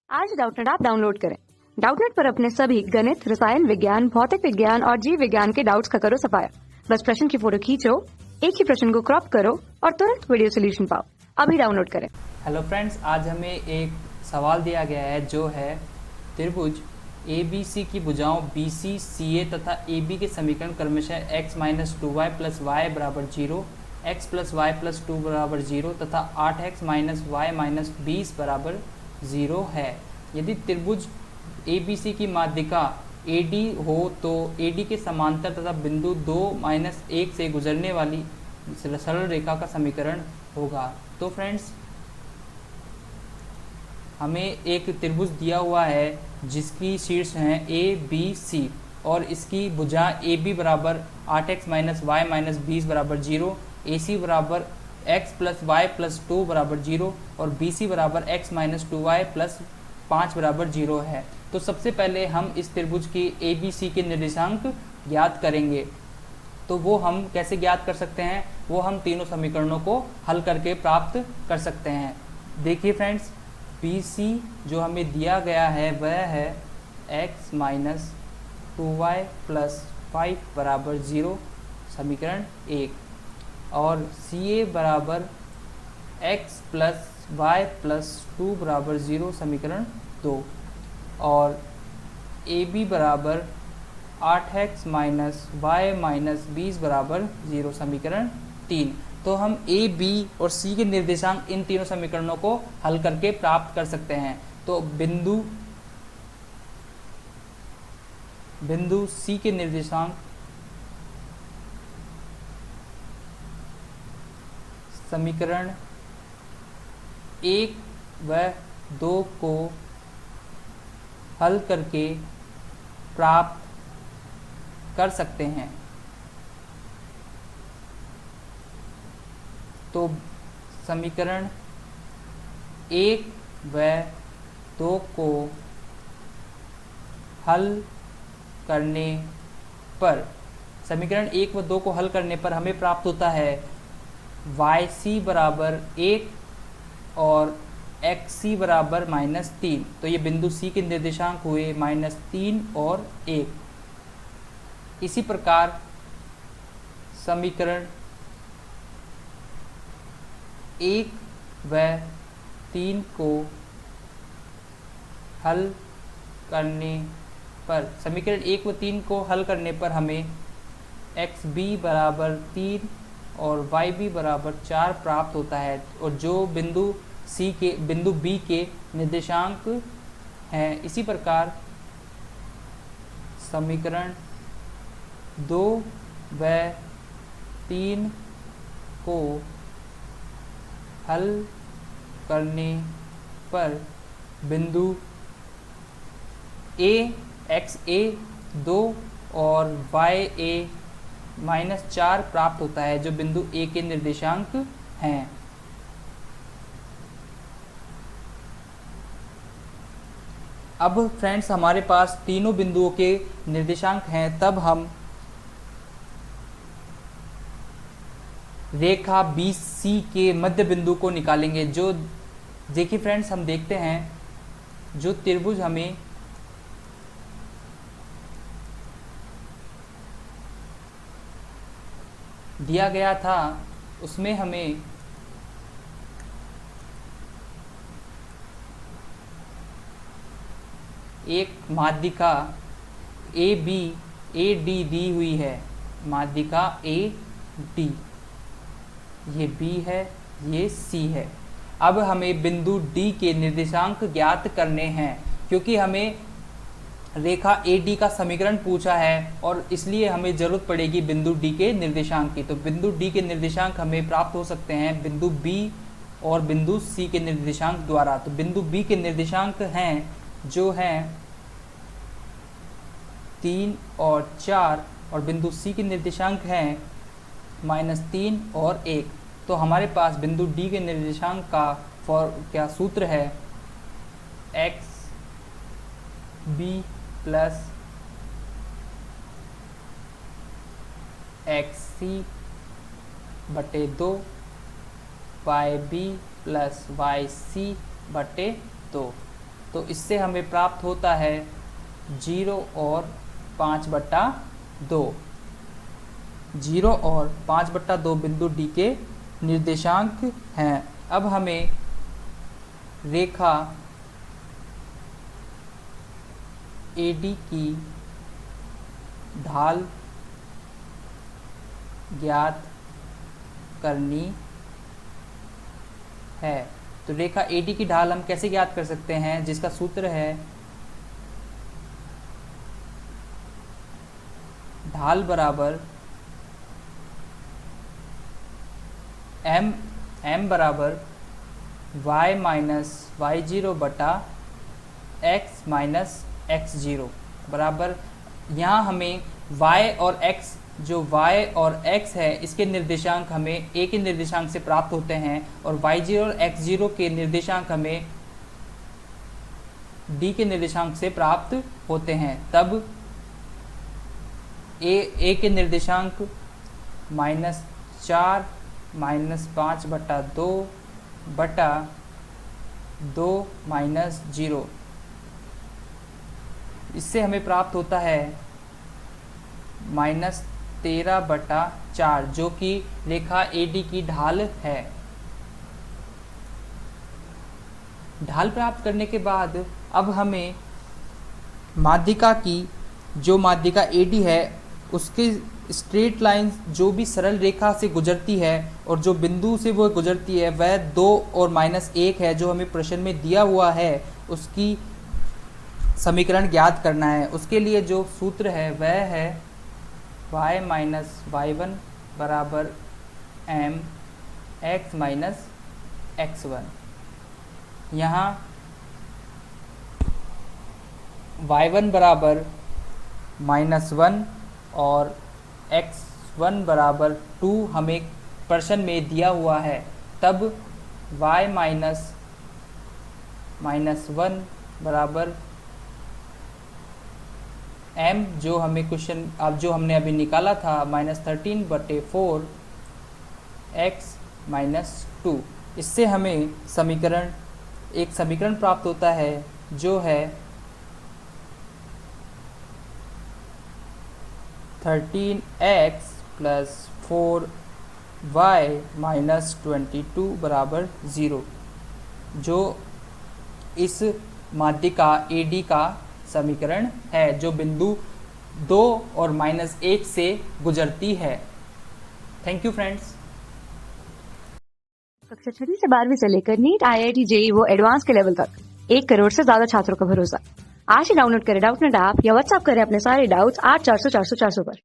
आज Doubtnut app download करें। Doubtnut पर अपने सभी गणित, रसायन विज्ञान, भौतिक विज्ञान और जीव विज्ञान के डाउट्स का करो सफाया। बस प्रश्न की फोटो खींचो, एक ही प्रश्न को क्रॉप करो और तुरंत वीडियो सोल्यूशन पाओ। अभी डाउनलोड करें। हेलो फ्रेंड्स, आज हमें एक सवाल दिया गया है जो है त्रिभुज ABC की भुजाओं BC, CA तथा AB के समीकरण क्रमशः x - 2y + y = 0, x + y + 2 = 0 तथा 8x - y - 20 = 0 है। यदि त्रिभुज ABC की माध्यिका AD हो तो AD के समांतर तथा बिंदु 2-1 से गुजरने वाली सरल रेखा का समीकरण होगा। तो फ्रेंड्स, हमें एक त्रिभुज दिया हुआ है जिसकी शीर्ष हैं ABC और इसकी भुजा AB बराबर 8x - y - 20 = 0, AC बराबर x + y + 2 = 0 और BC बराबर x - 2y + 5 = 0 है। तो सबसे पहले हम इस त्रिभुज की ABC के निर्देशांक ज्ञात करेंगे। तो वो हम कैसे ज्ञात कर सकते हैं? वो हम तीनों समीकरणों को हल करके प्राप्त कर सकते हैं। देखिए फ्रेंड्स, BC जो हमें दिया गया है वह है x - 2y + 5 = 0, समीकरण 1, और CA बराबर x + y + 2 = 0, समीकरण 2, और AB बराबर 8x - y - 20 = 0, समीकरण 3। तो हम A, B और C के निर्देशांक इन तीनों समीकरणों को हल करके प्राप्त कर सकते हैं। तो बिंदु C के निर्देशांक समीकरण 1 व 2 को हल करके प्राप्त कर सकते हैं। तो समीकरण 1 व 2 को हल करने पर हमें प्राप्त होता है YC बराबर 1 और XC बराबर -3। तो ये बिंदु C के निर्देशांक हुए -3 और 1। इसी प्रकार समीकरण 1 व 3 को हल करने पर हमें XB बराबर 3 और YB बराबर 4 प्राप्त होता है, और जो बिंदु B के निर्देशांक हैं। इसी प्रकार समीकरण 2 व 3 को हल करने पर बिंदु XA 2 और YA -4 प्राप्त होता है, जो बिंदु A के निर्देशांक हैं। अब फ्रेंड्स, हमारे पास तीनों बिंदुओं के निर्देशांक हैं, तब हम रेखा BC के मध्य बिंदु को निकालेंगे। जो देखिए फ्रेंड्स, हम देखते हैं जो त्रिभुज हमें दिया गया था उसमें हमें एक माध्यिका AD दी हुई है। माध्यिका AD, ये B है, ये C है। अब हमें बिंदु D के निर्देशांक ज्ञात करने हैं, क्योंकि हमें रेखा AD का समीकरण पूछा है और इसलिए हमें जरूरत पड़ेगी बिंदु D के निर्देशांक की। तो बिंदु D के निर्देशांक हमें प्राप्त हो सकते हैं बिंदु B और बिंदु C के निर्देशांक द्वारा। तो बिंदु B के निर्देशांक हैं जो हैं 3 और 4, और बिंदु C के निर्देशांक हैं -3 और 1। तो हमारे पास बिंदु D के निर्देशांक का क्या सूत्र है? XB + XC बटे 2 YB + YC बटे 2। तो इससे हमें प्राप्त होता है 0 और 5/2। 0 और 5/2 बिंदु डी के निर्देशांक हैं। अब हमें रेखा AD की ढाल ज्ञात करनी है। तो रेखा AD की ढाल हम कैसे ज्ञात कर सकते हैं, जिसका सूत्र है ढाल बराबर m बराबर y माइनस y0 बटा x माइनस x0 बराबर, यहाँ हमें y और x, जो y और x है इसके निर्देशांक हमें a के निर्देशांक से प्राप्त होते हैं और y0 और x0 के निर्देशांक हमें d के निर्देशांक से प्राप्त होते हैं। तब a के निर्देशांक -4 -5/2 बटा 2 - 0, इससे हमें प्राप्त होता है -13/4, जो कि रेखा AD की ढाल है। ढाल प्राप्त करने के बाद अब हमें माध्यिका की, जो माध्यिका AD है उसके स्ट्रेट लाइन जो भी सरल रेखा से गुजरती है और जो बिंदु से वो गुजरती है वह 2 और -1 है, जो हमें प्रश्न में दिया हुआ है, उसकी समीकरण ज्ञात करना है। उसके लिए जो सूत्र है वह है y माइनस y1 बराबर m x माइनस x1। यहाँ y1 बराबर -1 और x1 बराबर 2 हमें प्रश्न में दिया हुआ है। तब y माइनस -1 बराबर m, जो हमें क्वेश्चन अब जो हमने अभी निकाला था, -13/4 x माइनस 2। इससे हमें एक समीकरण प्राप्त होता है जो है 13x + 4y - 22 बराबर 0, जो इस माध्यिका AD का समीकरण है, जो बिंदु 2 और -1 से गुजरती है। Thank you friends. कक्षा 6वीं से 12वीं से लेकर नीट, IIT, JEE वो एडवांस के लेवल तक 1 करोड़ से ज्यादा छात्रों का भरोसा। आज ही डाउनलोड करें डाउटनेट ऐप या व्हाट्सएप करें अपने सारे डाउट्स 8400 400 400 पर।